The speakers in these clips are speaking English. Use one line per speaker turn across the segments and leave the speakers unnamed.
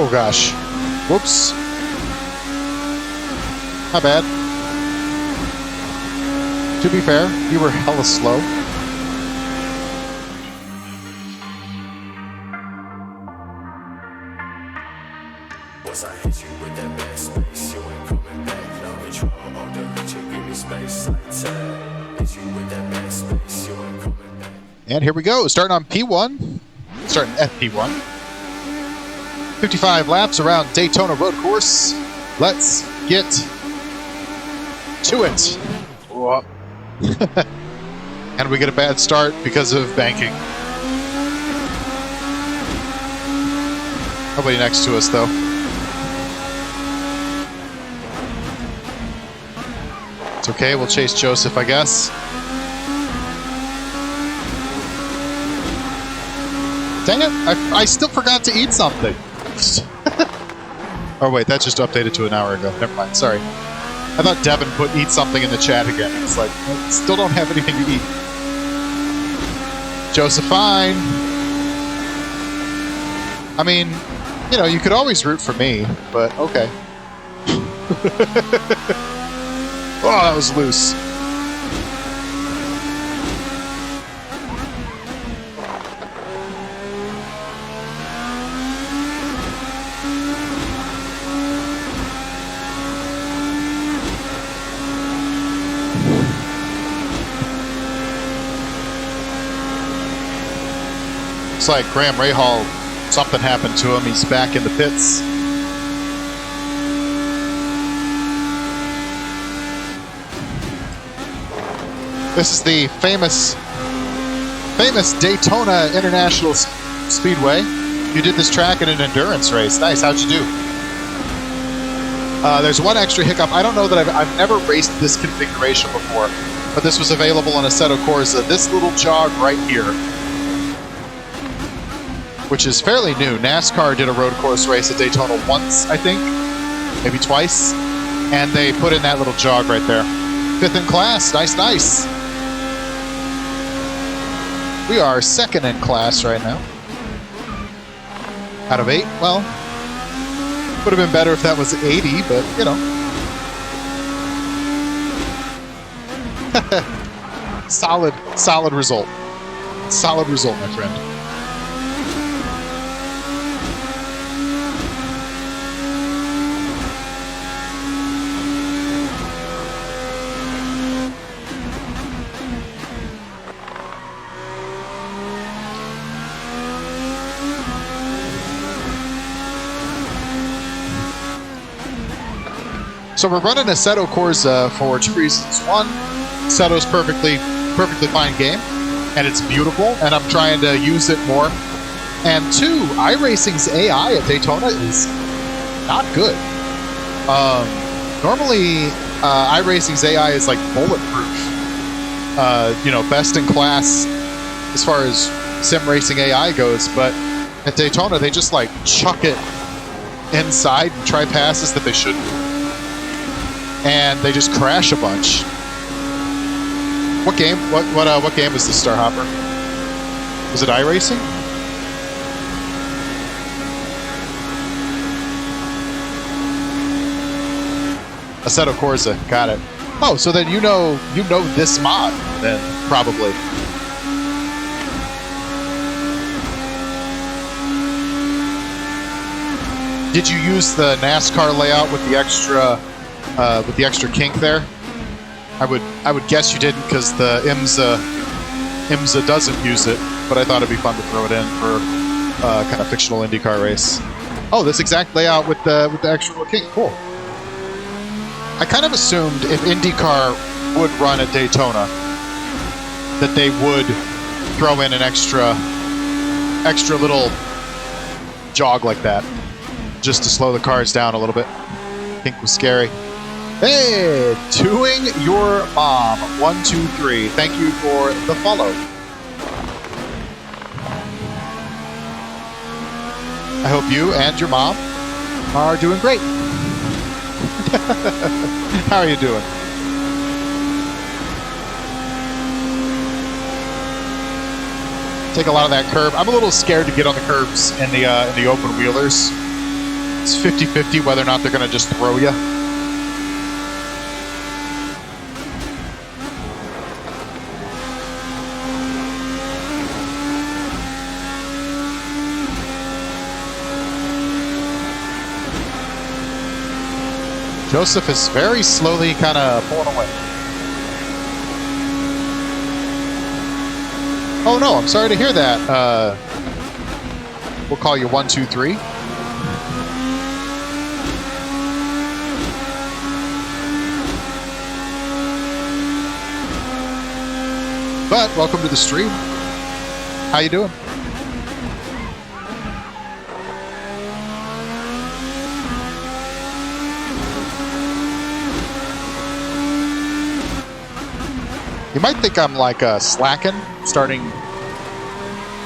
Oh gosh. Whoops. My bad. To be fair, you were hella slow.
Once I hit you with that back space, you ain't coming back. No control, all the legit, give me space. Like tag. Hit you with that back space, you ain't coming back.
And here we go, starting on P1. Starting FP1. 55 laps around Daytona road course. Let's get to it. And we get a bad start because of banking. Nobody next to us, though. It's okay, we'll chase Joseph, I guess. Dang it, I still forgot to eat something. Oh wait, that just updated to an hour ago. Never mind, sorry. I thought Devin put eat something in the chat again. It's like, I still don't have anything to eat. Josephine. I mean, you know, you could always root for me, but okay. Oh, that was loose. Looks like Graham Rahal, something happened to him. He's back in the pits. This is the famous Daytona International Speedway. You did this track in an endurance race. Nice, how'd you do? There's one extra hiccup. I don't know that I've never raced this configuration before, but this was available on Assetto Corsa. This little jog right here, which is fairly new. NASCAR did a road course race at Daytona once, I think, maybe twice, and they put in that little jog right there. 5th in class, nice, nice. We are 2nd in class right now. Out of 8, well, would have been better if that was 80, but, you know. Solid result. Solid result, my friend. So we're running Assetto Corsa for 2 reasons. 1, Assetto's perfectly fine game, and it's beautiful, and I'm trying to use it more. And 2, iRacing's AI at Daytona is not good. Normally, iRacing's AI is like bulletproof. You know, best in class as far as sim racing AI goes, but at Daytona they just like chuck it inside and try passes that they shouldn't. And they just crash a bunch. What game? What game is this, Star Hopper? Was it iRacing? Assetto Corsa, got it. Oh, so then you know this mod then probably. Did you use the NASCAR layout with the extra kink there? I would guess you didn't, because the IMSA doesn't use it, but I thought it'd be fun to throw it in for kind of fictional IndyCar race. Oh, this exact layout with the extra little kink, cool. I kind of assumed if IndyCar would run at Daytona that they would throw in an extra little jog like that, just to slow the cars down a little bit. Kink was scary. Hey, doing your mom. 1, 2, 3. Thank you for the follow. I hope you and your mom are doing great. How are you doing? Take a lot of that curb. I'm a little scared to get on the curbs in the open wheelers. It's 50-50 whether or not they're going to just throw you. Joseph is very slowly kind of pulling away. Oh no, I'm sorry to hear that. We'll call you 1, 2, 3. But welcome to the stream. How you doing? You might think I'm like slacking, starting.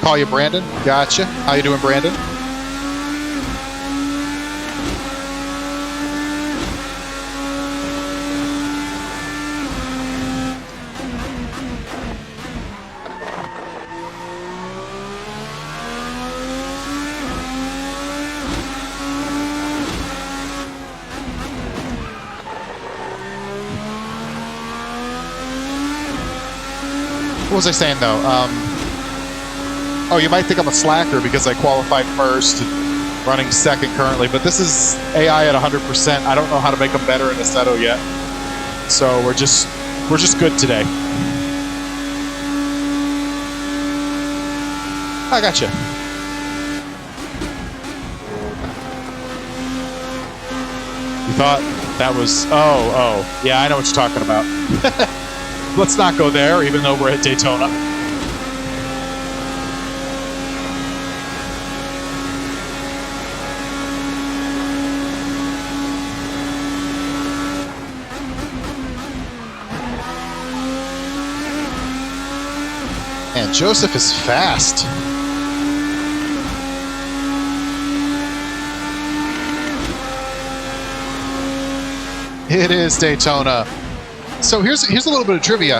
Call you Brandon. Gotcha. How you doing, Brandon? What was I saying though? Oh, you might think I'm a slacker because I qualified first and running second currently, but this is AI at 100%. I don't know how to make them better in Assetto yet, so we're just good today. I gotcha. You thought that was? Oh, yeah, I know what you're talking about. Let's not go there, even though we're at Daytona. And Joseph is fast. It is Daytona. So here's a little bit of trivia.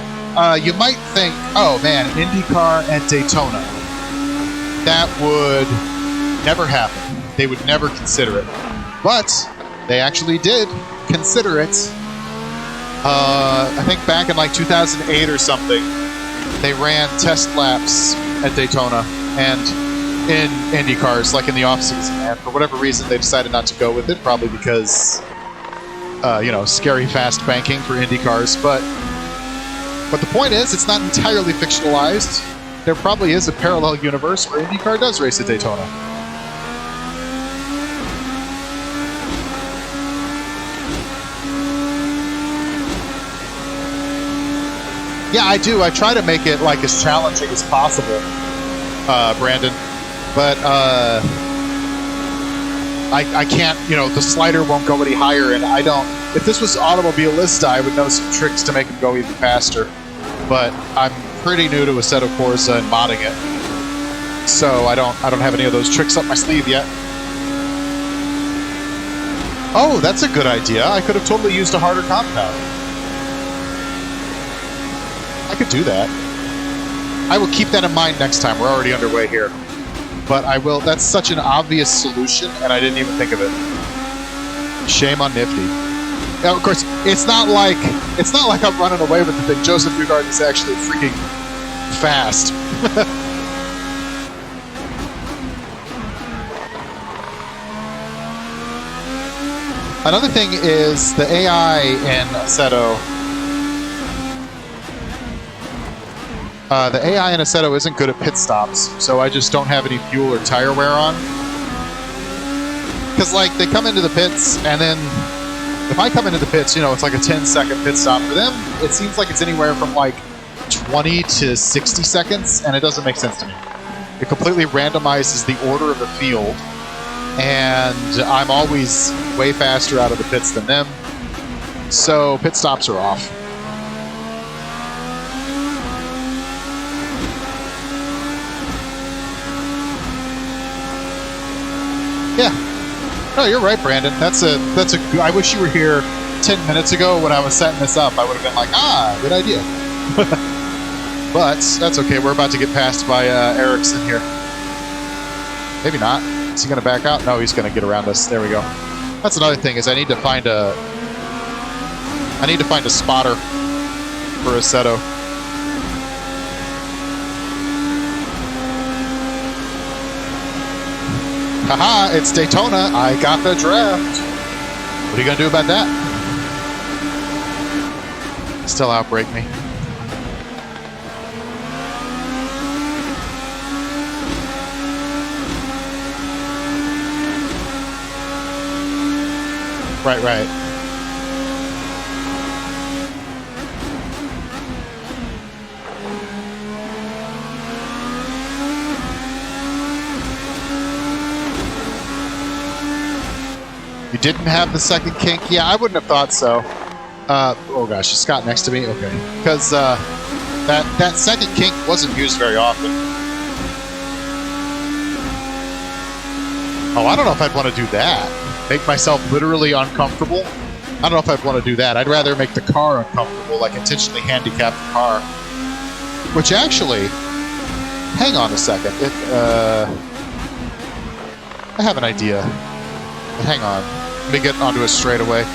You might think, oh man, IndyCar at Daytona. That would never happen. They would never consider it. But they actually did consider it. I think back in like 2008 or something, they ran test laps at Daytona and in IndyCars, like in the off-season. And for whatever reason, they decided not to go with it, probably because you know, scary fast banking for IndyCars, but the point is, it's not entirely fictionalized. There probably is a parallel universe where IndyCar does race at Daytona. Yeah, I do. I try to make it like as challenging as possible, Brandon, but I can't, you know, the slider won't go any higher, and I don't. If this was Automobilista, I would know some tricks to make him go even faster. But I'm pretty new to Assetto Corsa and modding it, so I don't have any of those tricks up my sleeve yet. Oh, that's a good idea. I could have totally used a harder compound. I could do that. I will keep that in mind next time. We're already underway here. But I will. That's such an obvious solution, and I didn't even think of it. Shame on Nifty. Now, of course, it's not like I'm running away with the thing. Joseph Newgarden is actually freaking fast. Another thing is the AI in Assetto. The AI in Assetto isn't good at pit stops, so I just don't have any fuel or tire wear on. Because, like, they come into the pits, and then if I come into the pits, you know, it's like a 10-second pit stop. For them, it seems like it's anywhere from, like, 20 to 60 seconds, and it doesn't make sense to me. It completely randomizes the order of the field, and I'm always way faster out of the pits than them, so pit stops are off. Yeah. No, you're right, Brandon. That's a. I wish you were here 10 minutes ago when I was setting this up. I would have been like, good idea. But that's okay. We're about to get passed by Ericsson here. Maybe not. Is he going to back out? No, he's going to get around us. There we go. That's another thing is I need to find a spotter for Assetto. Haha, it's Daytona. I got the draft. What are you going to do about that? Still outbrake me. Right. You didn't have the second kink? Yeah, I wouldn't have thought so. Oh gosh, is Scott next to me? Okay. Because that second kink wasn't used very often. Oh, I don't know if I'd want to do that. Make myself literally uncomfortable. I don't know if I'd want to do that. I'd rather make the car uncomfortable, like intentionally handicap the car. Which actually, hang on a second. I have an idea. But hang on. Let me get onto a straightaway.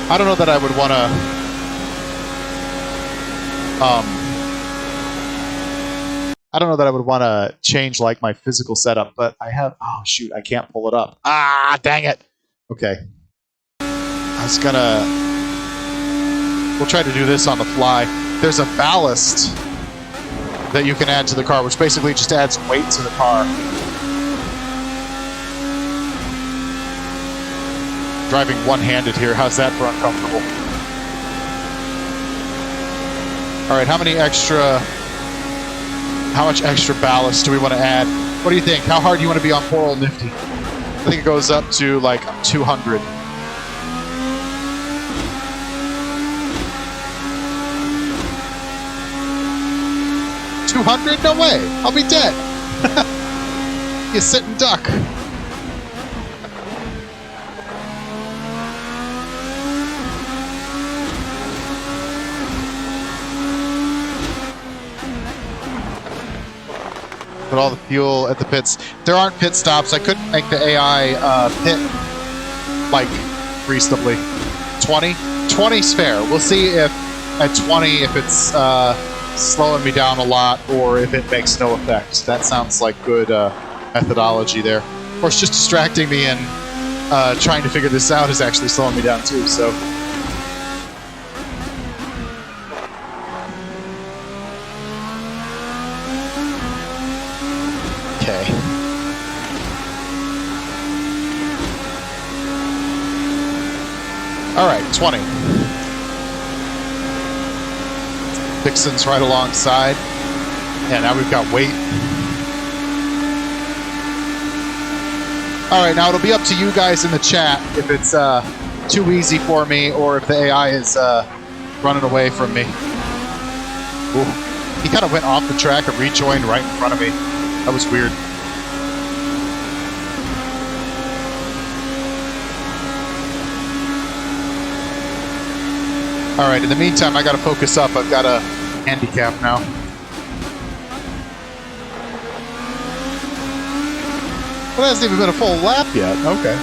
I don't know that I would want to. I don't know that I would want to change like my physical setup, but I have. Oh shoot! I can't pull it up. Ah, dang it. Okay. I was gonna. We'll try to do this on the fly. There's a ballast that you can add to the car, which basically just adds weight to the car. Driving one-handed here. How's that for uncomfortable? All right, how much extra ballast do we want to add? What do you think? How hard do you want to be on poor old Nifty? I think it goes up to like 200. 200? No way. I'll be dead. You sit and duck. Put all the fuel at the pits. There aren't pit stops. I couldn't make the AI pit like reasonably. 20? 20's fair. We'll see if at 20 if it's slowing me down a lot or if it makes no effect. That sounds like good methodology there. Or it's just distracting me and trying to figure this out is actually slowing me down too. So. Okay. All right, 20. Dixon's right alongside. Yeah, now we've got weight. All right, now it'll be up to you guys in the chat if it's too easy for me or if the AI is running away from me. Ooh. He kind of went off the track and rejoined right in front of me. That was weird. All right, in the meantime, I got to focus up. I've got a handicap now. Well, it hasn't even been a full lap yet. Okay.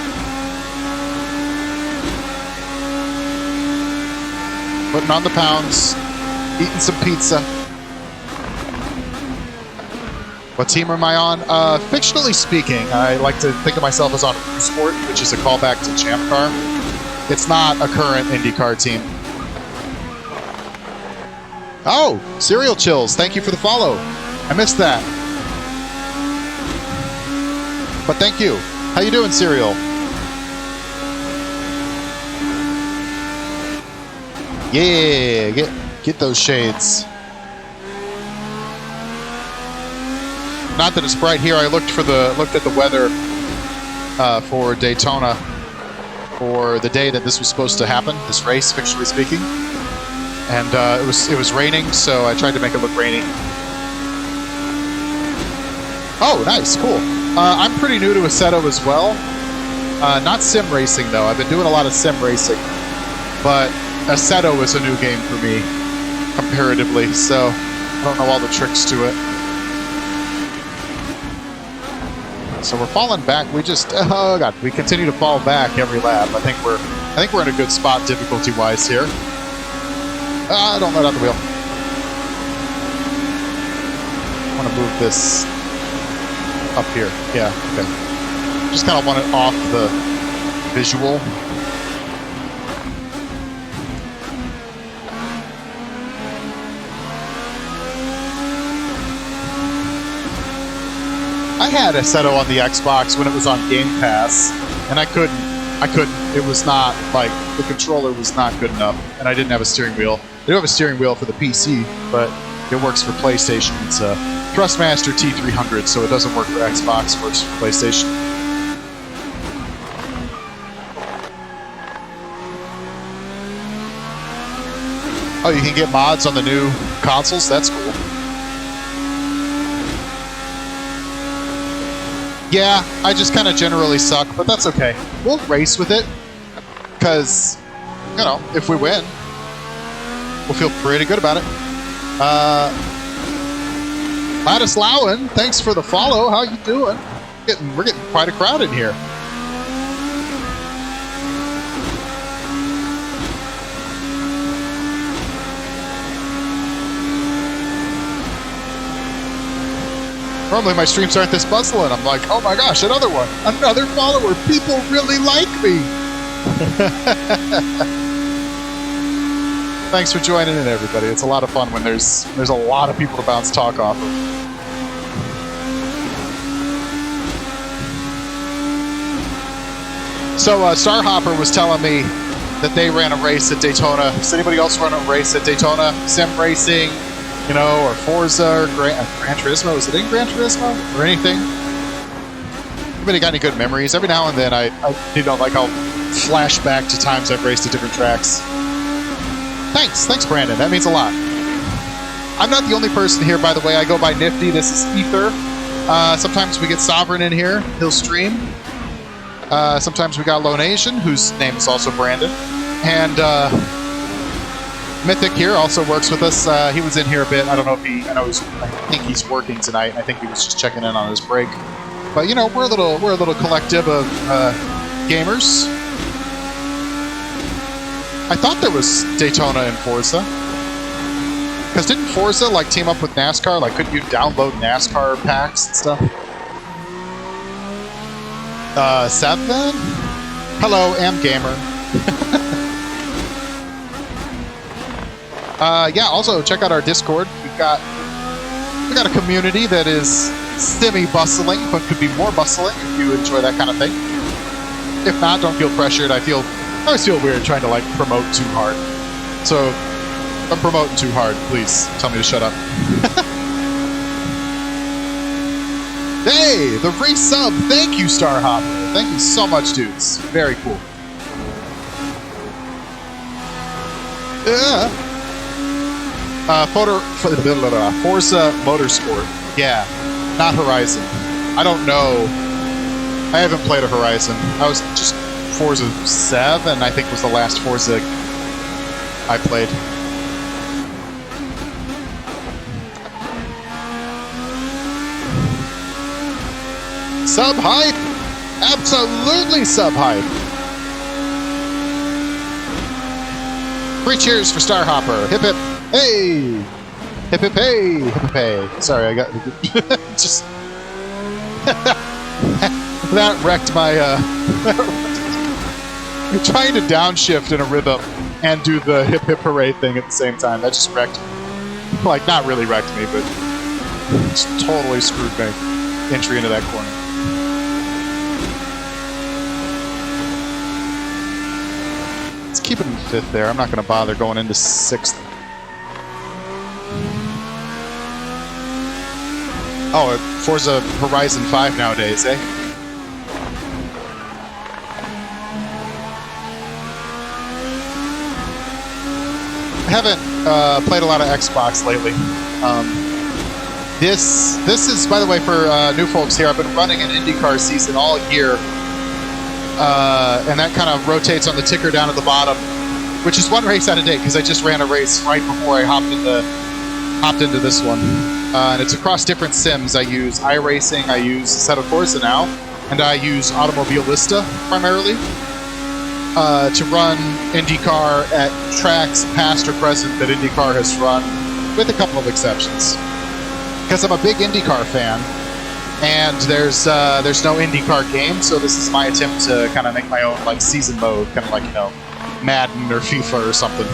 Putting on the pounds, eating some pizza. What team am I on? Fictionally speaking, I like to think of myself as on Sport, which is a callback to Champ Car. It's not a current IndyCar team. Oh, Serial Chills, thank you for the follow. I missed that. But thank you. How you doing, Serial? Yeah, get those shades. Not that it's bright here. I looked at the weather for Daytona for the day that this was supposed to happen, this race, fictionally speaking. And it was raining, so I tried to make it look rainy. Oh, nice, cool. I'm pretty new to Assetto as well. Not sim racing though. I've been doing a lot of sim racing, but Assetto is a new game for me, comparatively, so I don't know all the tricks to it. So we're falling back. We just, oh god, we continue to fall back every lap. I think we're in a good spot difficulty-wise here. Don't let out the wheel. I want to move this up here. Yeah, okay. Just kind of want it off the visual. I had Assetto on the Xbox when it was on Game Pass, and I couldn't. It was not, like, the controller was not good enough, and I didn't have a steering wheel. I do have a steering wheel for the PC, but it works for PlayStation. It's a Thrustmaster T300, so it doesn't work for Xbox, it works for PlayStation. Oh, you can get mods on the new consoles? That's cool. Yeah, I just kind of generally suck, but that's okay. We'll race with it, because, you know, if we win, we'll feel pretty good about it. Ladislauen, thanks for the follow. How you doing? We're getting quite a crowd in here. Normally my streams aren't this bustling. I'm like, oh my gosh, another one. Another follower. People really like me. Thanks for joining in, everybody. It's a lot of fun when there's a lot of people to bounce talk off of. So Starhopper was telling me that they ran a race at Daytona. Does anybody else run a race at Daytona? Sim racing? You know, or Forza, or Gran Turismo. Is it in Gran Turismo? Or anything? Anybody got any good memories? Every now and then I you know, like I'll flash back to times I've raced at different tracks. Thanks Brandon, that means a lot. I'm not the only person here, by the way. I go by Nifty, this is Ether. Sometimes we get Sovereign in here, he'll stream. Sometimes we got Lone Asian, whose name is also Brandon. And, Mythic here also works with us. He was in here a bit. I don't know if I think he's working tonight. I think he was just checking in on his break. But you know, we're a little collective of gamers. I thought there was Daytona and Forza. Because didn't Forza like team up with NASCAR? Like, couldn't you download NASCAR packs and stuff? 7? Hello, Gamer. Yeah, also check out our Discord. We got a community that is semi-bustling, but could be more bustling if you enjoy that kind of thing. If not, don't feel pressured. I always feel weird trying to like promote too hard. So if I'm promoting too hard, please tell me to shut up. Hey, the resub. Thank you, Starhopper. Thank you so much, dudes. Very cool. Yeah. Forza Motorsport. Yeah, not Horizon. I don't know. I haven't played a Horizon. I was just Forza 7, I think, was the last Forza I played. Sub hype? Absolutely sub hype. 3 cheers for Starhopper. Hip hip. Hey! Hip hip hey! Hip hip hey. Sorry, I got just that wrecked my trying to downshift in a rhythm and do the hip hip hooray thing at the same time. That just wrecked me. Like, not really wrecked me, but just totally screwed my entry into that corner. Let's keep it in 5th there. I'm not going to bother going into 6th. Oh, Forza Horizon 5 nowadays, eh? I haven't played a lot of Xbox lately. This is, by the way, for new folks here, I've been running an IndyCar season all year, and that kind of rotates on the ticker down at the bottom. which is one race out of date because I just ran a race right before I hopped into this one. And it's across different sims. I use iRacing, I use Assetto Corsa now, and I use Automobilista primarily to run IndyCar at tracks past or present that IndyCar has run, with a couple of exceptions. Because I'm a big IndyCar fan, and there's no IndyCar game, so this is my attempt to kind of make my own like season mode, kind of like, you know, Madden or FIFA or something.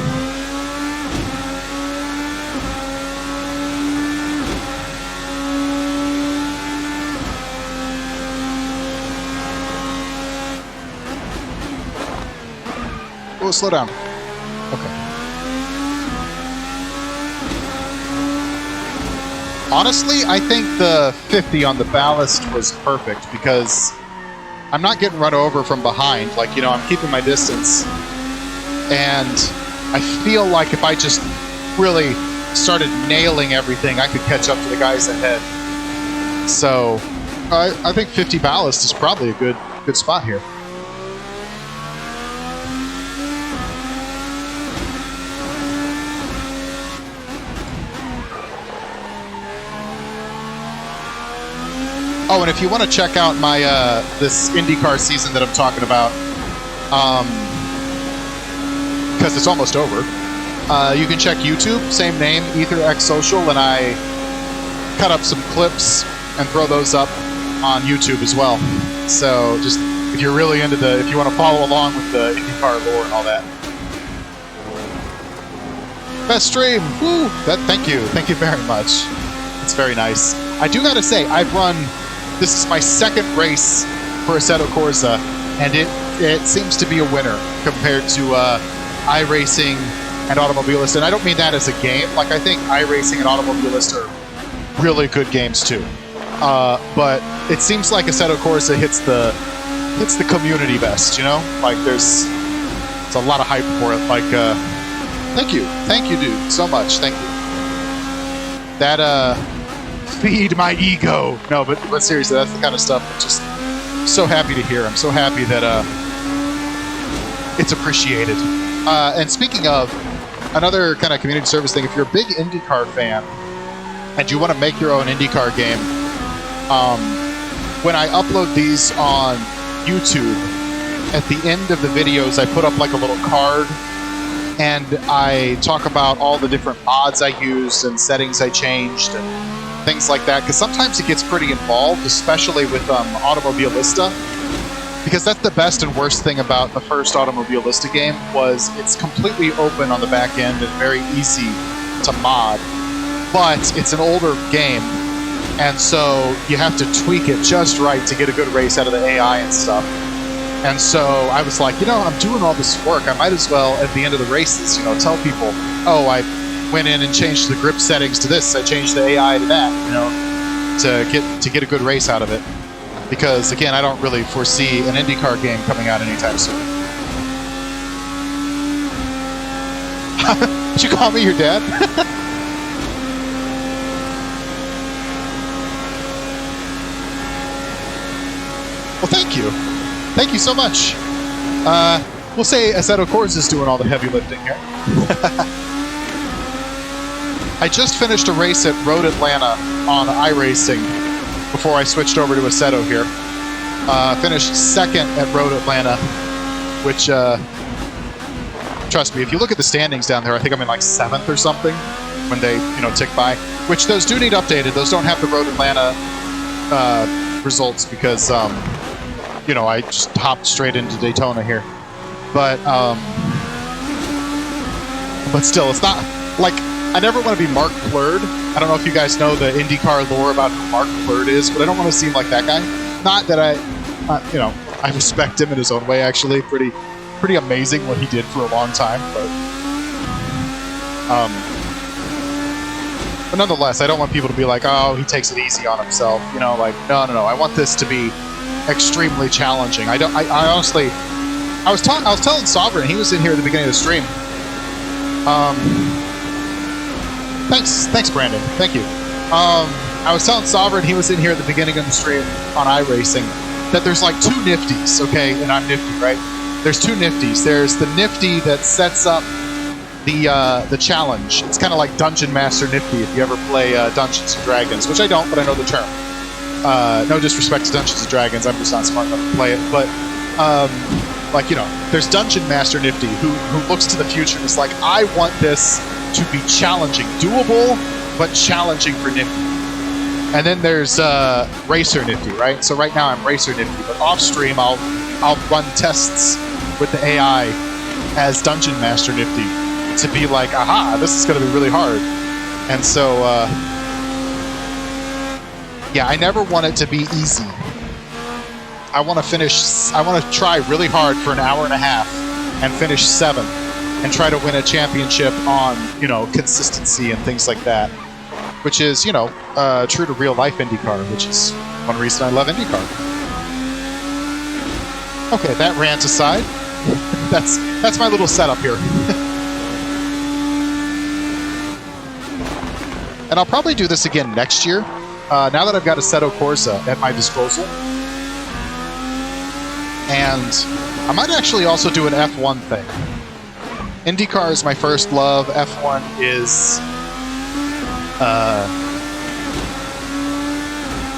Oh, slow down. Okay. Honestly, I think the 50 on the ballast was perfect because I'm not getting run over from behind. Like, you know, I'm keeping my distance. And I feel like if I just really started nailing everything, I could catch up to the guys ahead. So I think 50 ballast is probably a good spot here. Oh, and if you want to check out my this IndyCar season that I'm talking about, because it's almost over, you can check YouTube, same name, ETHERxSOCIAL, and I cut up some clips and throw those up on YouTube as well. So just if you're really into if you want to follow along with the IndyCar lore and all that. Best stream! Woo! Thank you very much. It's very nice. I do gotta say, this is my second race for Assetto Corsa, and it seems to be a winner compared to iRacing and Automobilista. And I don't mean that as a game. Like, I think iRacing and Automobilista are really good games too. But it seems like Assetto Corsa hits the community best, you know? Like, it's a lot of hype for it. Like, thank you, dude, so much. Thank you. That feed my ego. No, but seriously, that's the kind of stuff I'm just so happy to hear. I'm so happy that it's appreciated. And speaking of, another kind of community service thing, if you're a big IndyCar fan and you want to make your own IndyCar game, when I upload these on YouTube, at the end of the videos I put up like a little card and I talk about all the different mods I used and settings I changed and things like that, because sometimes it gets pretty involved, especially with Automobilista, because that's the best and worst thing about the first Automobilista game was it's completely open on the back end and very easy to mod, but it's an older game, and so you have to tweak it just right to get a good race out of the AI and stuff. And so I was like, you know, I'm doing all this work, I might as well at the end of the races, you know, tell people, oh, I went in and changed the grip settings to this, I changed the AI to that, you know, to get a good race out of it. Because again, I don't really foresee an IndyCar game coming out anytime soon. Did you call me your dad? Well, thank you. Thank you so much. We'll say Assetto Corsa is doing all the heavy lifting here. I just finished a race at Road Atlanta on iRacing before I switched over to Assetto here. Finished second at Road Atlanta, which, trust me, if you look at the standings down there, I think I'm in like 7th or something when they, you know, tick by. Which those do need updated. Those don't have the Road Atlanta results because, you know, I just hopped straight into Daytona here. But still, it's not like, I never want to be Mark Plurd. I don't know if you guys know the IndyCar lore about who Mark Plurd is, but I don't want to seem like that guy. Not that you know, I respect him in his own way, actually. Pretty amazing what he did for a long time, but nonetheless, I don't want people to be like, oh, he takes it easy on himself. You know, like, no. I want this to be extremely challenging. I honestly, I was telling Sovereign, he was in here at the beginning of the stream. Thanks, Brandon. Thank you. I was telling Sovereign, he was in here at the beginning of the stream on iRacing, that there's like 2 Nifties, okay? And I'm Nifty, right? there's two Nifties. There's the Nifty that sets up the challenge. It's kind of like Dungeon Master Nifty if you ever play Dungeons and Dragons, which I don't, but I know the term. No disrespect to Dungeons and Dragons, I'm just not smart enough to play it. But like, you know, there's Dungeon Master Nifty who looks to the future and is like, I want this to be challenging, doable, but challenging for Nifty. And then there's Racer Nifty, right? So right now I'm Racer Nifty, but off stream I'll run tests with the AI as Dungeon Master Nifty to be like, aha, this is going to be really hard. And so, yeah, I never want it to be easy. I want to try really hard for an hour and a half and finish 7th and try to win a championship on, you know, consistency and things like that, which is, you know, true to real life IndyCar, which is one reason I love IndyCar. Okay, that rant aside, that's my little setup here. And I'll probably do this again next year, now that I've got Assetto Corsa at my disposal. And I might actually also do an F1 thing. IndyCar is my first love. F1 is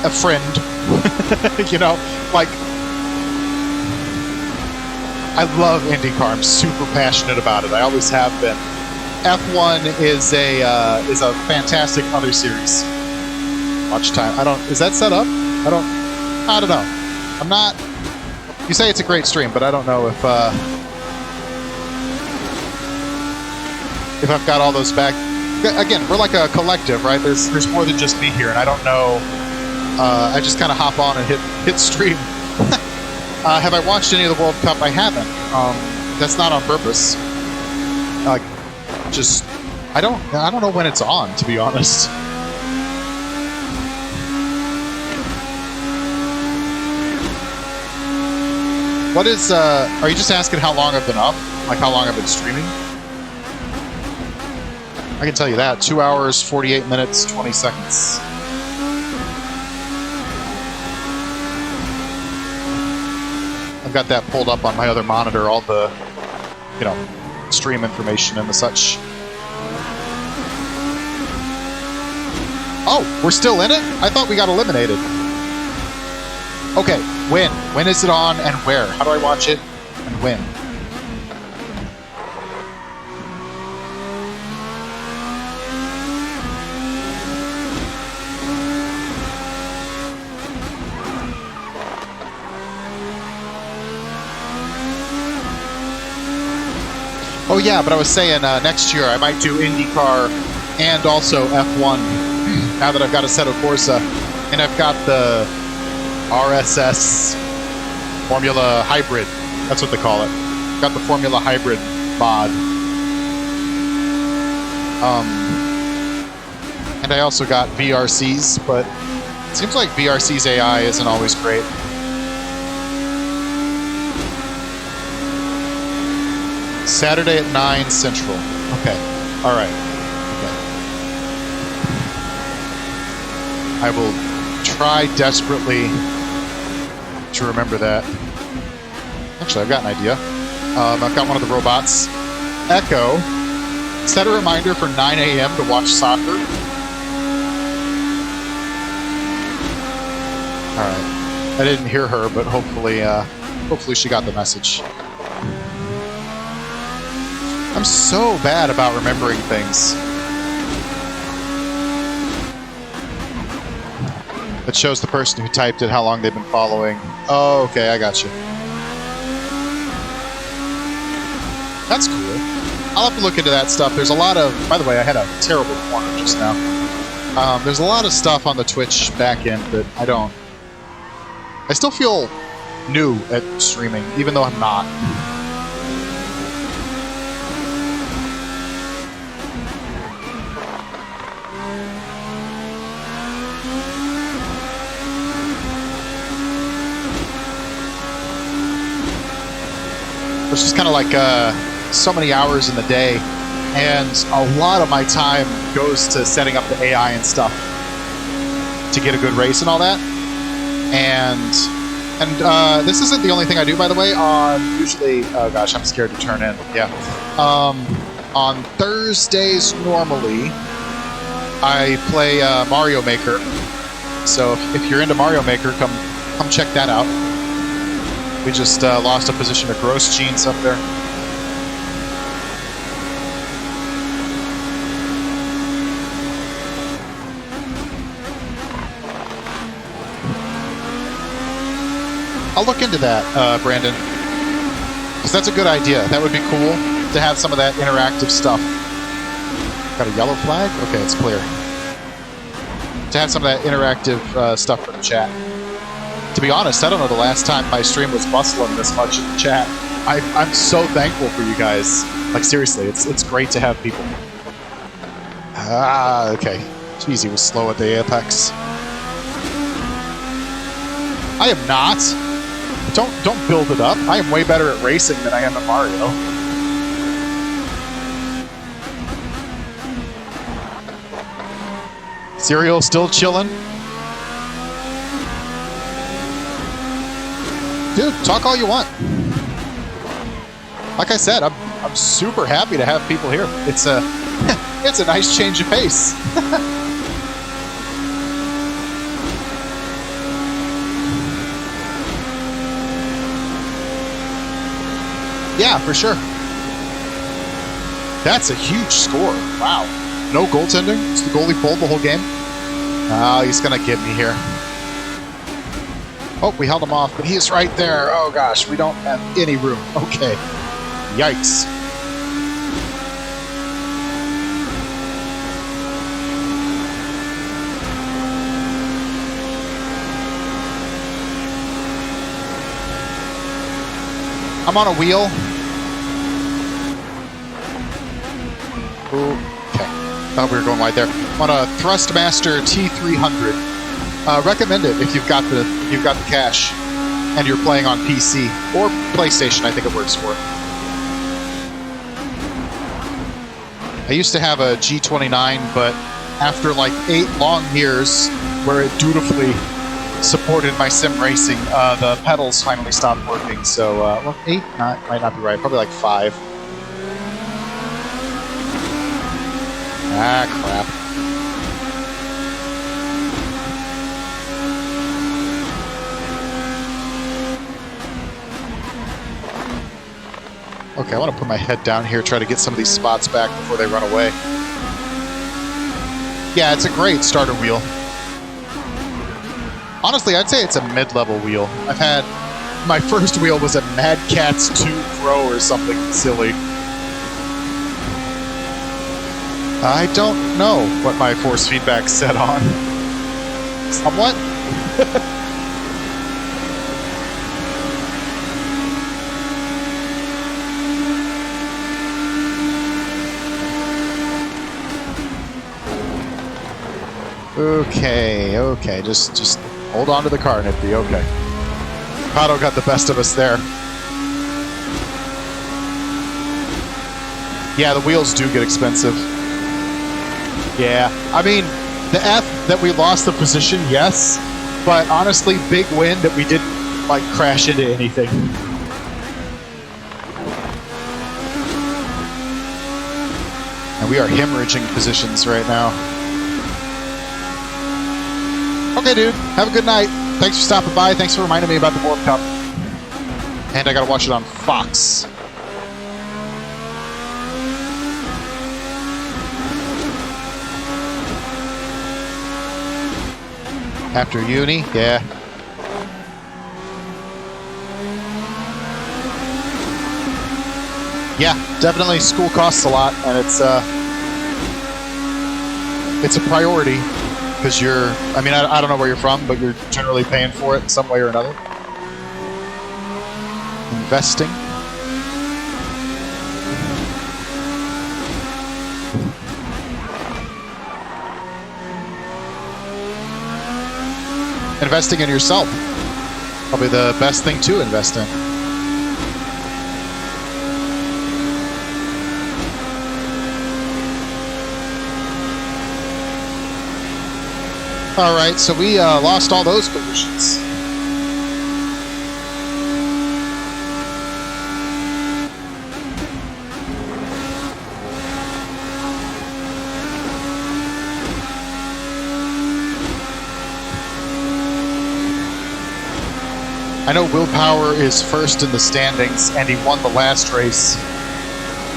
a friend. You know, like, I love IndyCar. I'm super passionate about it. I always have been. F1 is a fantastic other series. Watch time. Is that set up? I don't know. I'm not. You say it's a great stream, but I don't know if I've got all those back. Again, we're like a collective, right? There's more than just me here, and I don't know. I just kind of hop on and hit stream. Have I watched any of the World Cup? I haven't. That's not on purpose. Just I don't know when it's on, to be honest. What is are you just asking how long I've been up? Like how long I've been streaming? I can tell you that. 2 hours, 48 minutes, 20 seconds. I've got that pulled up on my other monitor, all the, you know, stream information and the such. Oh, we're still in it? I thought we got eliminated. Okay, when? When is it on and where? How do I watch it and when? Oh yeah, but I was saying next year I might do IndyCar and also F1 now that I've got Assetto Corsa and I've got the RSS Formula Hybrid. That's what they call it. Got the Formula Hybrid mod. And I also got VRCs, but it seems like VRC's AI isn't always great. Saturday at 9 Central. Okay. All right. Okay. I will try desperately to remember that. Actually, I've got an idea. I've got one of the robots. Echo. Set a reminder for 9 a.m. to watch soccer. All right. I didn't hear her, but hopefully she got the message. I'm so bad about remembering things. It shows the person who typed it, how long they've been following. Oh, okay, I got you. That's cool. I'll have to look into that stuff. There's a lot of... By the way, I had a terrible corner just now. There's a lot of stuff on the Twitch back end that I don't... I still feel new at streaming, even though I'm not. It's just kind of like so many hours in the day, and a lot of my time goes to setting up the AI and stuff to get a good race and all that. And And this isn't the only thing I do, by the way. On usually, oh gosh, I'm scared to turn in. Yeah. On Thursdays normally, I play Mario Maker. So if you're into Mario Maker, come check that out. We just lost a position of gross jeans up there. I'll look into that, Brandon, because that's a good idea. That would be cool to have some of that interactive stuff. Got a yellow flag? Okay, it's clear. To have some of that interactive stuff for the chat. To be honest, I don't know the last time my stream was bustling this much in the chat. I'm so thankful for you guys. Like, seriously, it's great to have people. Ah, okay. Jeez, he was slow at the apex. I am not. Don't build it up. I am way better at racing than I am at Mario. Serial still chilling? Dude, talk all you want. Like I said, I'm super happy to have people here. It's a it's a nice change of pace. Yeah, for sure. That's a huge score. Wow. No goaltending? Is the goalie pulled the whole game? Oh, he's going to get me here. Oh, we held him off, but he is right there. Oh, gosh, we don't have any room. Okay. Yikes. I'm on a wheel. Ooh, okay. Thought we were going wide there. I'm on a Thrustmaster T300. Recommend it if you've got the cash and you're playing on PC or PlayStation. I think it works for it. I used to have a G29, but after like 8 long years where it dutifully supported my sim racing, the pedals finally stopped working. So, well, 8 might not be right. Probably like 5. Ah, crap. Okay, I want to put my head down here, try to get some of these spots back before they run away. Yeah, it's a great starter wheel. Honestly, I'd say it's a mid-level wheel. I've had... My first wheel was a Mad Catz 2 Pro or something silly. I don't know what my force feedback set on. Somewhat? Okay, just hold on to the car, Nifty, okay. Pato got the best of us there. Yeah, the wheels do get expensive. Yeah, I mean, the F that we lost the position, yes, but honestly, big win that we didn't, like, crash into anything. And we are hemorrhaging positions right now. Okay, dude. Have a good night. Thanks for stopping by. Thanks for reminding me about the World Cup. And I gotta watch it on Fox. After uni? Yeah. Yeah, definitely school costs a lot, and it's a priority. Because you're, I mean, I don't know where you're from, but you're generally paying for it in some way or another. Investing. Investing in yourself. Probably the best thing to invest in. All right, so we lost all those positions. I know Willpower is first in the standings, and he won the last race.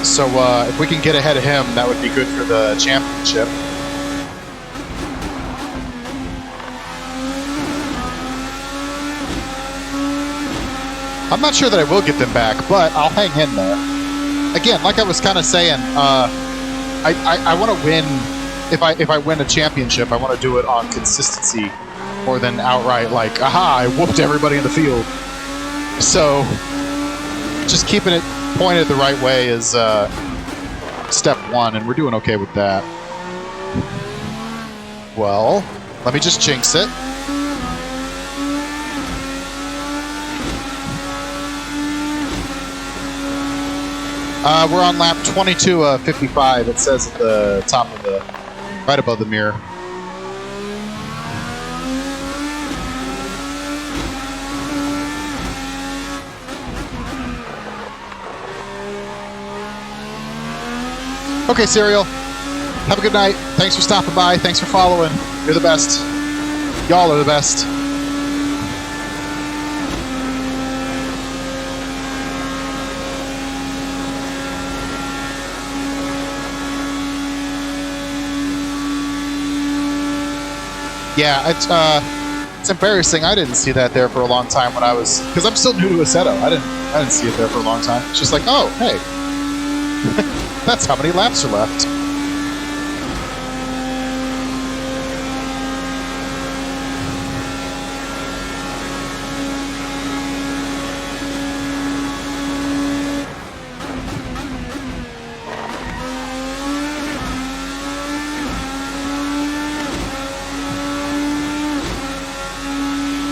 So if we can get ahead of him, that would be good for the championship. I'm not sure that I will get them back, but I'll hang in there. Again, like I was kind of saying, I want to win. If I win a championship, I want to do it on consistency more than outright like, aha, I whooped everybody in the field. So just keeping it pointed the right way is step one, and we're doing okay with that. Well, let me just jinx it. We're on lap 22:55. It says at the top of the, right above the mirror. Okay, Serial. Have a good night. Thanks for stopping by. Thanks for following. You're the best. Y'all are the best. Yeah, it's embarrassing. I didn't see that there for a long time when I was, because I'm still new to Assetto. I didn't see it there for a long time. It's just like, oh, hey, that's how many laps are left.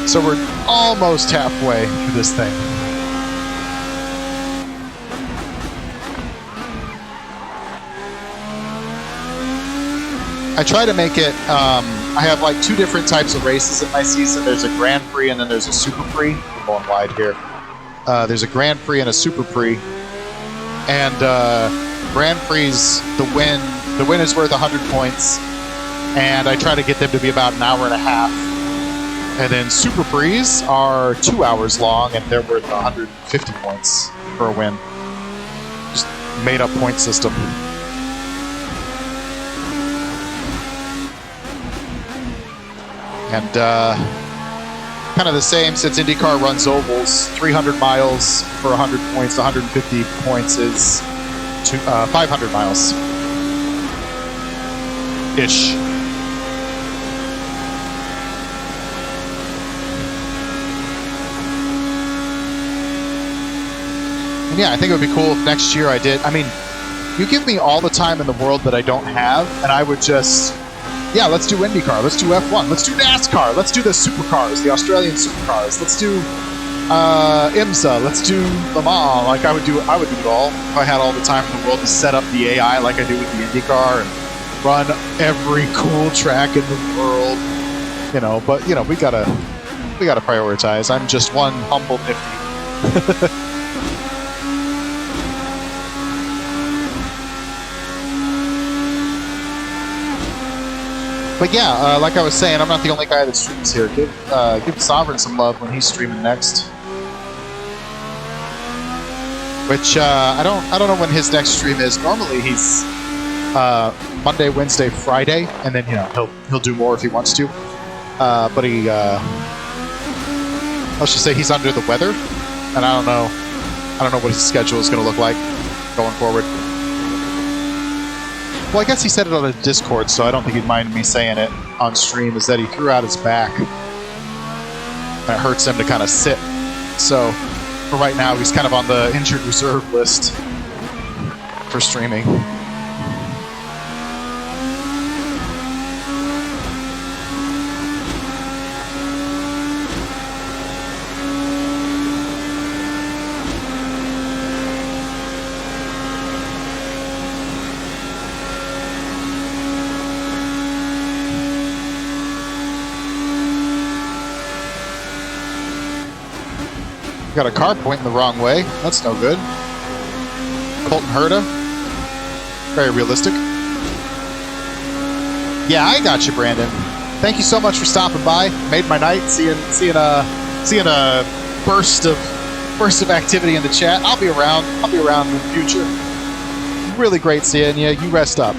So we're almost halfway through this thing. I try to make it, I have like two different types of races in my season. There's a Grand Prix and then there's a Super Prix. I'm going wide here. There's a Grand Prix and a Super Prix. And Grand Prix's, the win is worth 100 points. And I try to get them to be about an hour and a half. And then Super Prix are 2 hours long, and they're worth 150 points for a win. Just made up point system. And kind of the same since IndyCar runs ovals. 300 miles for 100 points. 150 points is 500 miles. Ish. And yeah, I think it would be cool if next year I did. I mean, you give me all the time in the world that I don't have, and I would just, yeah, let's do IndyCar, let's do F1, let's do NASCAR, let's do the supercars, the Australian supercars, let's do IMSA, let's do Le Mans. Like I would do it all if I had all the time in the world to set up the AI like I do with the IndyCar and run every cool track in the world. You know, but you know, we gotta prioritize. I'm just one humble Nifty. But yeah, like I was saying, I'm not the only guy that streams here. Give Sovereign some love when he's streaming next. Which I don't know when his next stream is. Normally he's Monday, Wednesday, Friday, and then you know he'll do more if he wants to. But he let's just say he's under the weather, and I don't know what his schedule is going to look like going forward. Well, I guess he said it on the Discord, so I don't think he'd mind me saying it on stream, is that he threw out his back. And it hurts him to kind of sit. So, for right now, he's kind of on the injured reserve list for streaming. Got a car pointing the wrong way. That's no good. Colton Herta. Very realistic. Yeah, I got you, Brandon. Thank you so much for stopping by. Made my night. Seeing a burst of activity in the chat. I'll be around. I'll be around in the future. Really great seeing you. You rest up.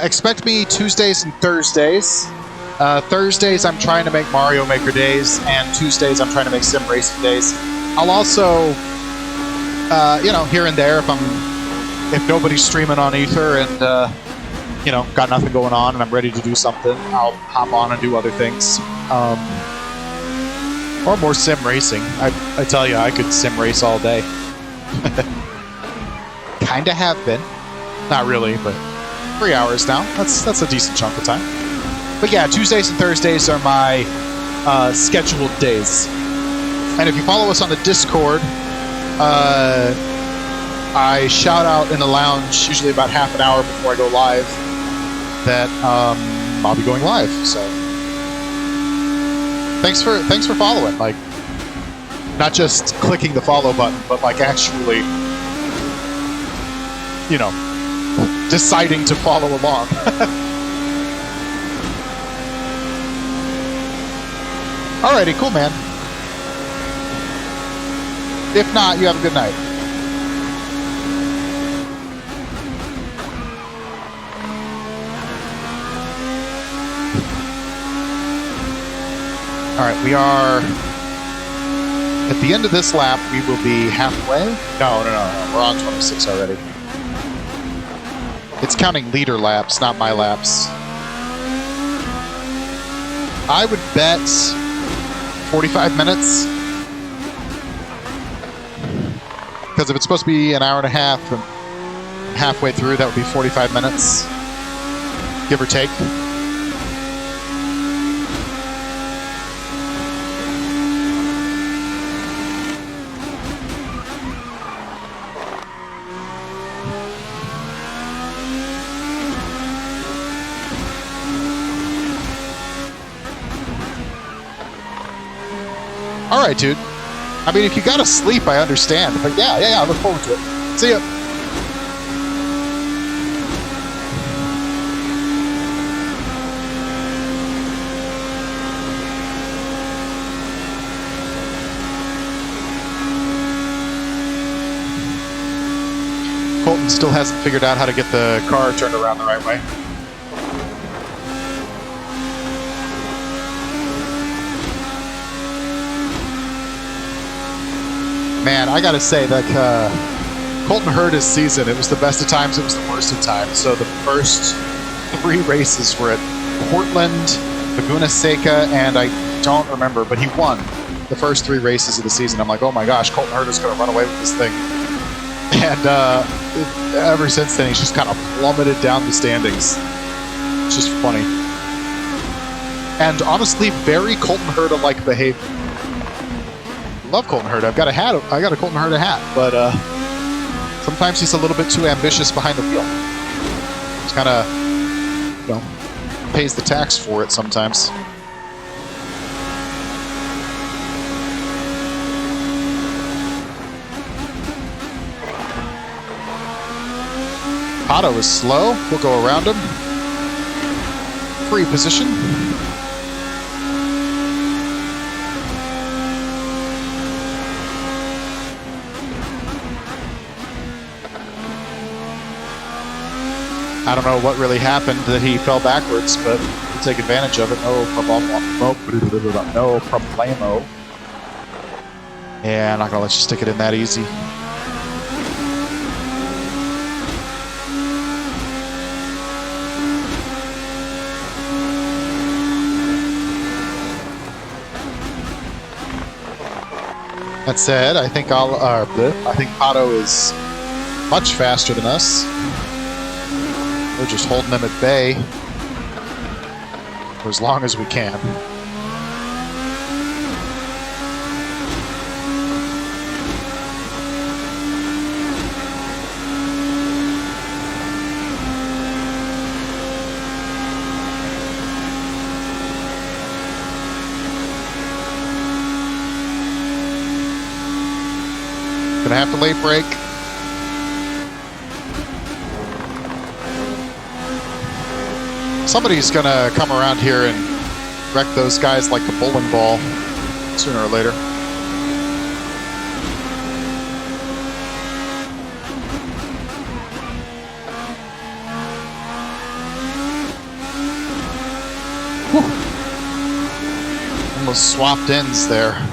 Expect me Tuesdays and Thursdays. Thursdays I'm trying to make Mario Maker days, and Tuesdays I'm trying to make sim racing days. I'll also, you know, here and there if nobody's streaming on Ether and you know, got nothing going on and I'm ready to do something, I'll hop on and do other things. Or more sim racing. I tell you, I could sim race all day. Kinda have been, not really, but 3 hours now. That's a decent chunk of time. But yeah, Tuesdays and Thursdays are my scheduled days. And if you follow us on the Discord, I shout out in the lounge usually about half an hour before I go live that I'll be going live. So thanks for following. Like, not just clicking the follow button, but like actually, you know, deciding to follow along. Alrighty, cool, man. If not, you have a good night. Alright, we are at the end of this lap. We will be halfway. No, we're on 26 already. It's counting leader laps, not my laps. I would bet 45 minutes. Because if it's supposed to be an hour and a half, and halfway through, that would be 45 minutes. Give or take. Alright, dude. I mean, if you gotta sleep, I understand. But yeah, I look forward to it. See ya. Colton still hasn't figured out how to get the car turned around the right way. Man, I gotta say, that Colton Herta's season, it was the best of times, it was the worst of times. So the first 3 races were at Portland, Laguna Seca, and I don't remember, but he won the first 3 races of the season. I'm like, oh my gosh, Colton Herta's gonna run away with this thing. And ever since then, he's just kind of plummeted down the standings. It's just funny. And honestly, very Colton Herta-like behavior. Love Colton Herta. I've got a hat. I got a Colton Herta hat, but sometimes he's a little bit too ambitious behind the wheel. He's kind of, you know, pays the tax for it sometimes. Otto is slow. We'll go around him. Free position. I don't know what really happened that he fell backwards, but we'll take advantage of it. No problemo. Yeah, I'm not gonna let you stick it in that easy. That said, I think I think Otto is much faster than us. We're just holding them at bay for as long as we can. Gonna have to late brake. Somebody's gonna come around here and wreck those guys like a bowling ball sooner or later. Whew. Almost swapped ends there.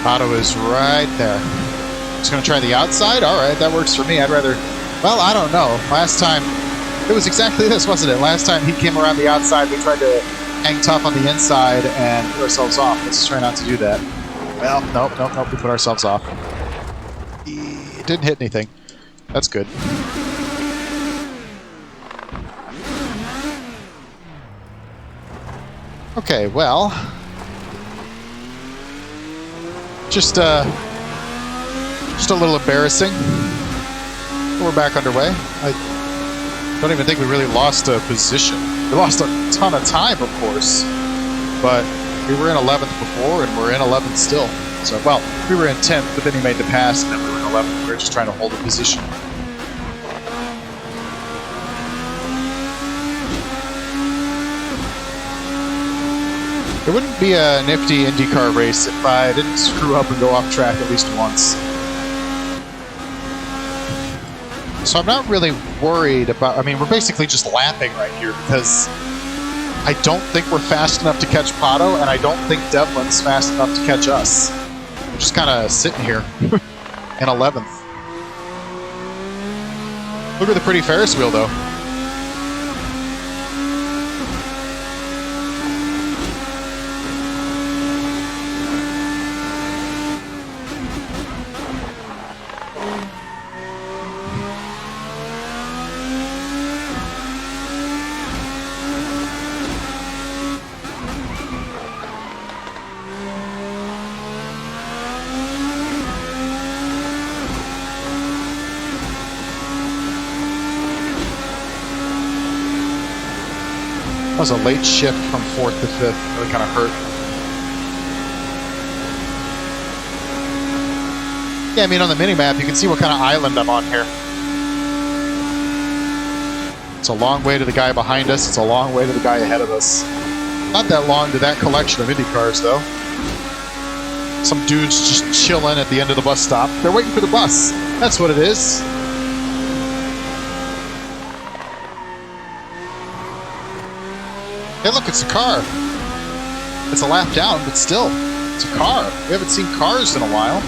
Auto is right there. Just going to try the outside? Alright, that works for me. I'd rather... Well, I don't know. Last time... It was exactly this, wasn't it? Last time he came around the outside, we tried to hang tough on the inside and put ourselves off. Let's try not to do that. Well, nope. We put ourselves off. It didn't hit anything. That's good. Okay, well... Just a little embarrassing. We're back underway. I don't even think we really lost a position. We lost a ton of time, of course, but we were in 11th before, and we're in 11th still. So, well, we were in 10th, but then he made the pass, and then we were in 11th. We were just trying to hold a position. It wouldn't be a nifty IndyCar race if I didn't screw up and go off track at least once. So I'm not really worried about... I mean, we're basically just lapping right here because I don't think we're fast enough to catch Pato, and I don't think Devlin's fast enough to catch us. We're just kind of sitting here in 11th. Look at the pretty Ferris wheel, though. That was a late shift from 4th to 5th. Really kind of hurt. Yeah, I mean, on the mini-map, you can see what kind of island I'm on here. It's a long way to the guy behind us. It's a long way to the guy ahead of us. Not that long to that collection of IndyCars, though. Some dudes just chilling at the end of the bus stop. They're waiting for the bus. That's what it is. Hey, look, it's a car. It's a lap down, but still, it's a car. We haven't seen cars in a while.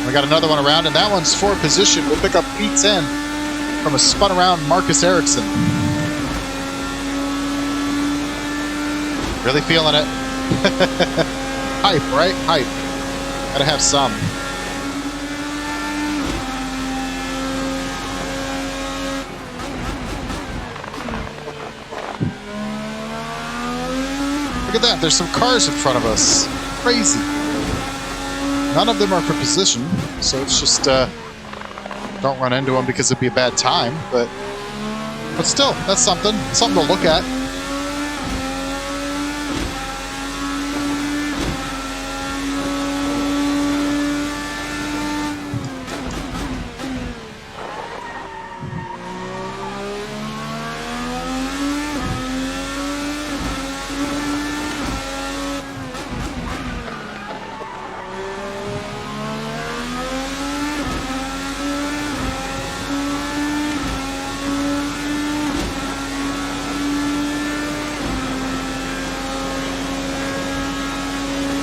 We got another one around, and that one's for position. We'll pick up P10 from a spun around Marcus Ericsson. Really feeling it. Hype, right? Hype. Gotta have some. Look at that. There's some cars in front of us. Crazy. None of them are for position, so it's just don't run into them because it'd be a bad time, but still, that's something to look at.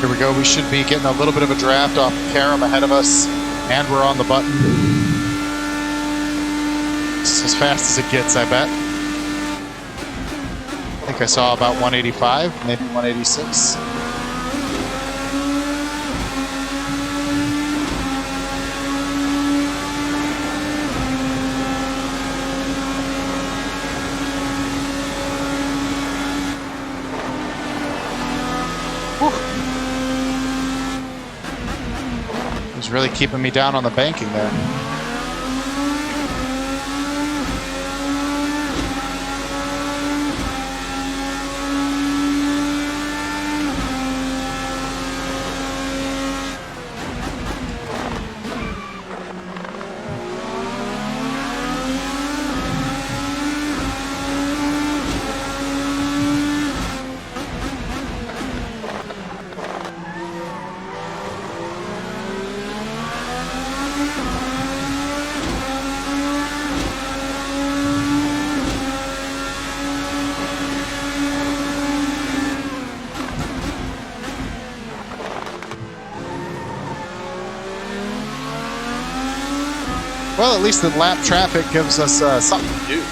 Here we go. We should be getting a little bit of a draft off Karam ahead of us, and we're on the button. It's as fast as it gets, I bet. I think I saw about 185, maybe 186. He's really keeping me down on the banking there. Well, at least the lap traffic gives us something to do.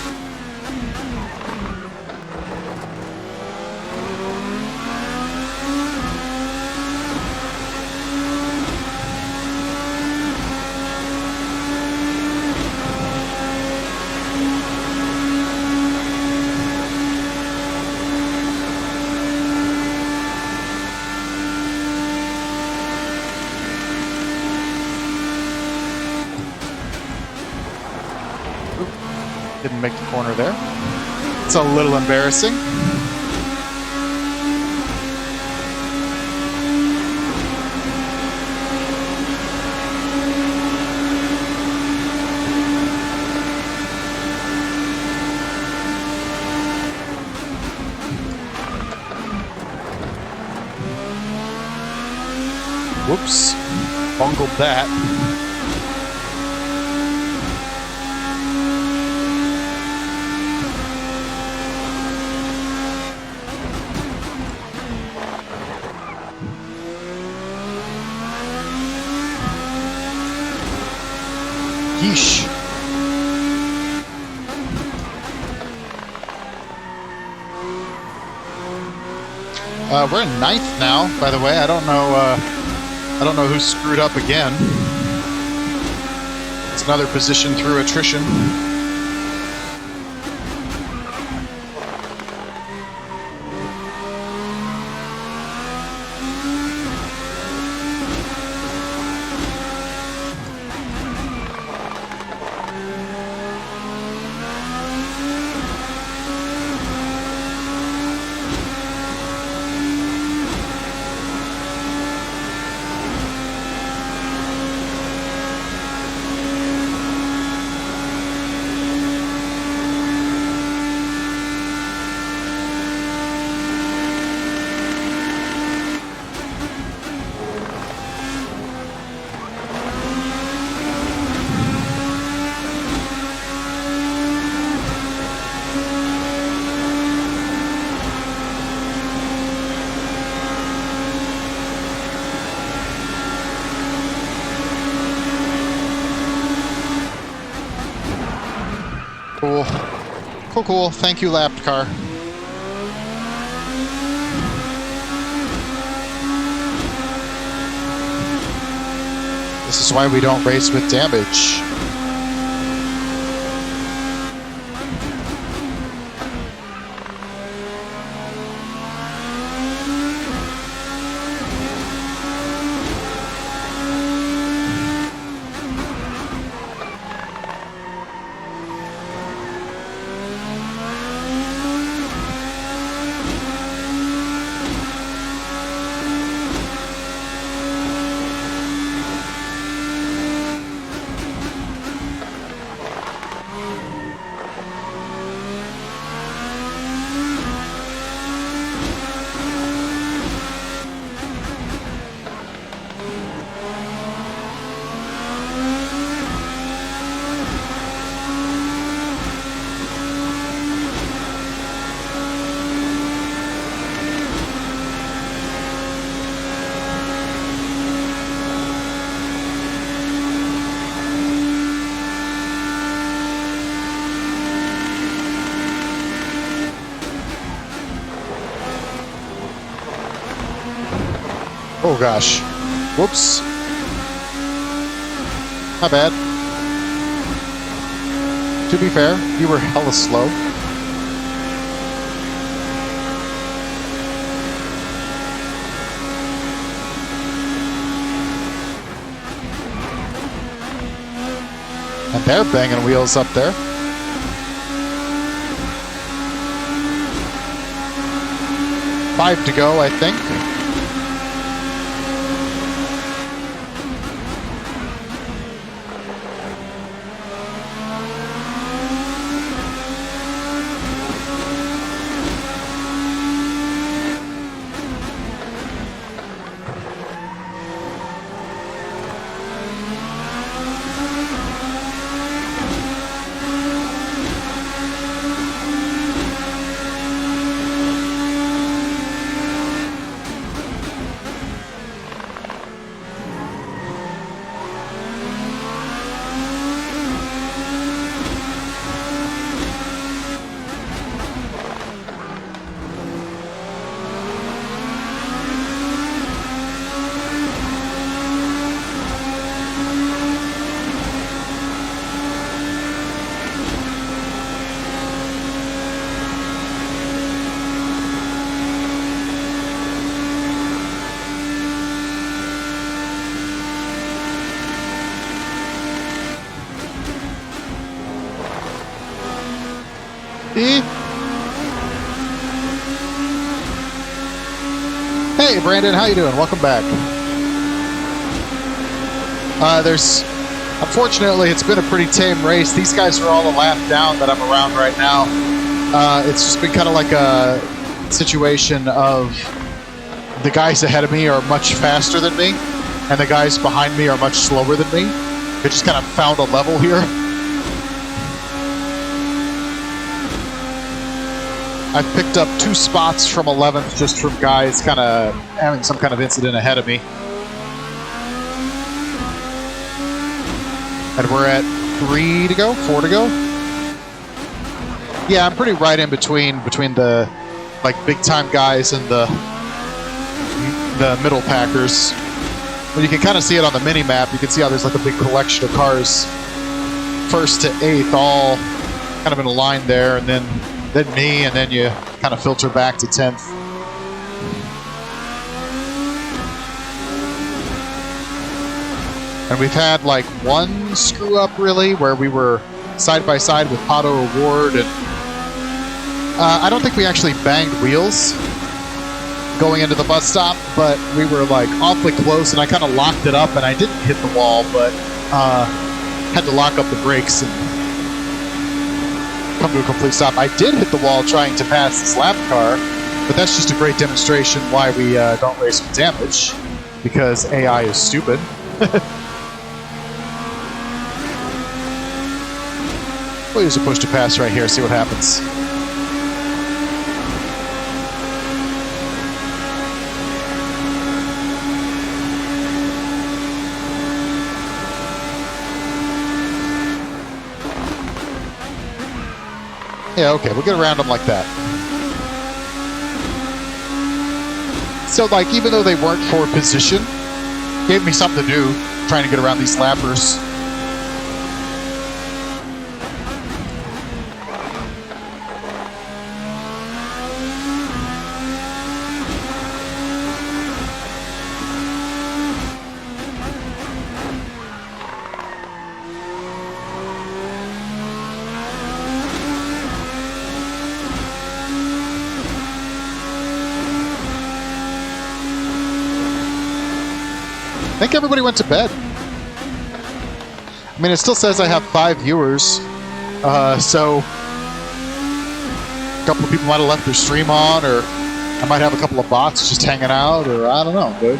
Didn't make the corner there. It's a little embarrassing. Whoops. Bungled that. Yeesh. We're in 9th now, by the way. I don't know who screwed up again. It's another position through attrition. Cool. Cool, cool. Thank you, lapped car. This is why we don't race with damage. Oh gosh. Whoops. My bad. To be fair, you were hella slow. And they're banging wheels up there. Five to go, I think. Hey Brandon, how you doing? Welcome back. Unfortunately, it's been a pretty tame race. These guys are all a lap down that I'm around right now. It's just been kind of like a situation of the guys ahead of me are much faster than me, and the guys behind me are much slower than me. They just kind of found a level here. I've picked up 2 spots from 11th just from guys kind of having some kind of incident ahead of me. And we're at 3 to go, 4 to go. Yeah, I'm pretty right in between the like big time guys and the middle packers. Well, you can kind of see it on the mini map. You can see how there's like a big collection of cars, 1st to 8th, all kind of in a line there, and then me, and then you kind of filter back to 10th. And we've had like one screw up really, where we were side by side with Pato Award, and I don't think we actually banged wheels going into the bus stop, but we were like awfully close, and I kind of locked it up, and I didn't hit the wall, but had to lock up the brakes and come to a complete stop. I did hit the wall trying to pass this lap car, but that's just a great demonstration why we don't race with damage, because AI is stupid. We'll use a push to pass right here, see what happens. Yeah, okay, we'll get around them like that. So, like, even though they weren't for position, gave me something to do, trying to get around these lappers. I think everybody went to bed. I mean, it still says I have 5 viewers, so a couple of people might have left their stream on, or I might have a couple of bots just hanging out, or I don't know, dude.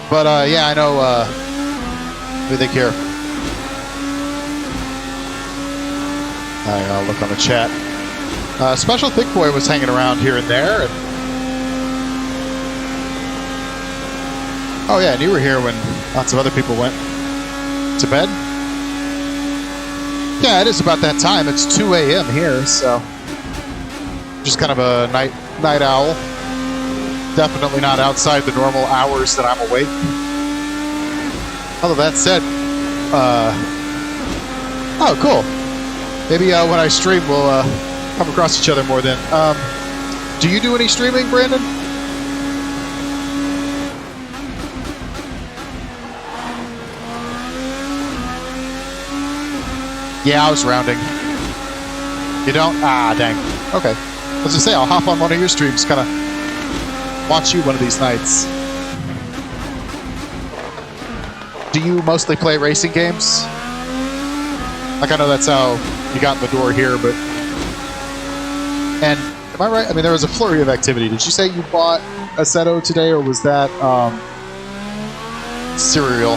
But yeah, I know. What do you think here? I'll look on the chat. Special Thick Boy was hanging around here and there. And oh yeah, and you were here when lots of other people went to bed. Yeah, it is about that time. It's 2 a.m. here, so just kind of a night owl. definitely not outside the normal hours that I'm awake. Although that said, oh, cool. Maybe when I stream, we'll come across each other more then. Do you do any streaming, Brandon? Yeah, I was rounding. You don't? Ah, dang. Okay. Let's just say I'll hop on one of your streams, kind of watch you one of these nights. Do you mostly play racing games? Like, I know that's how you got in the door here, but... And, am I right? I mean, there was a flurry of activity. Did you say you bought Assetto today, or was that, cereal?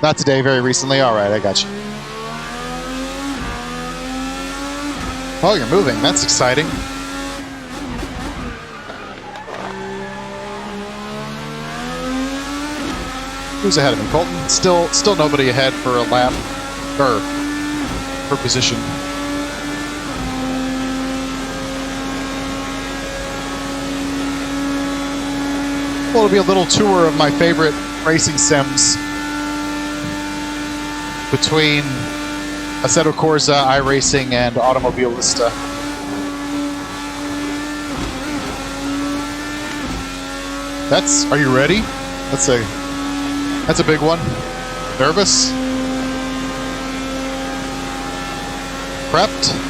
Not today, very recently. Alright, I got you. Oh, you're moving. That's exciting. Who's ahead of me? Colton? Still nobody ahead for a lap. Or for position. Well, it'll be a little tour of my favorite racing sims between Assetto Corsa, iRacing, and Automobilista. Are you ready? That's a big one. Nervous? Prepped?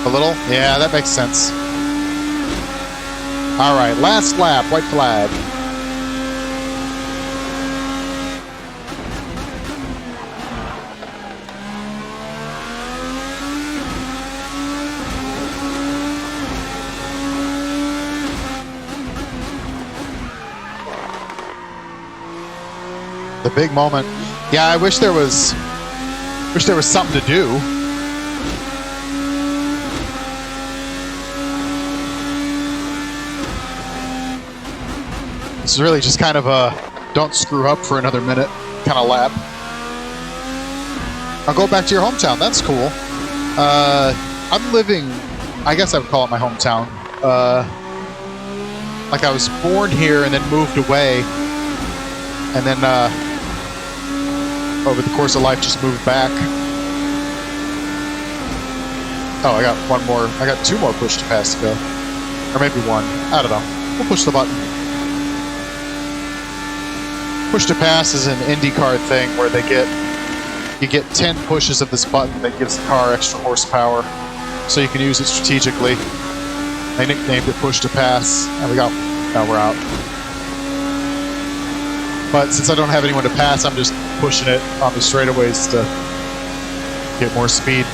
A little? Yeah, that makes sense. Alright, last lap, white flag. The big moment. Yeah, I wish there was something to do. This is really just kind of a don't screw up for another minute kind of lap. I'll go back to your hometown. That's cool. I'm living, I guess I would call it my hometown. Like I was born here and then moved away. And then over the course of life just moved back. Oh, I got one more. I got two more push to pass to go. Or maybe one. I don't know. We'll push the button. Push to pass is an IndyCar thing where you get 10 pushes of this button that gives the car extra horsepower, so you can use it strategically. They nicknamed it push to pass, and now we're out. But since I don't have anyone to pass, I'm just pushing it on the straightaways to get more speed.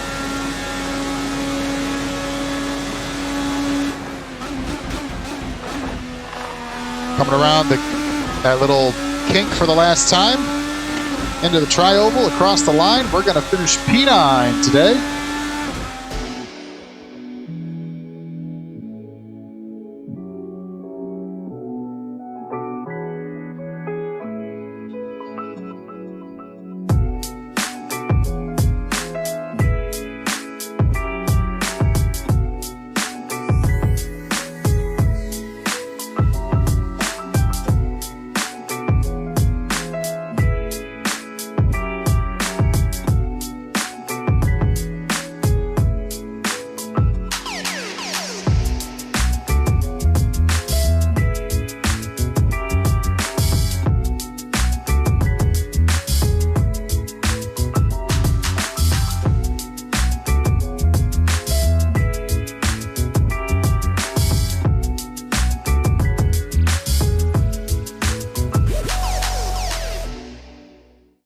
Coming around that little kink for the last time into the tri-oval across the line. We're going to finish P9 today.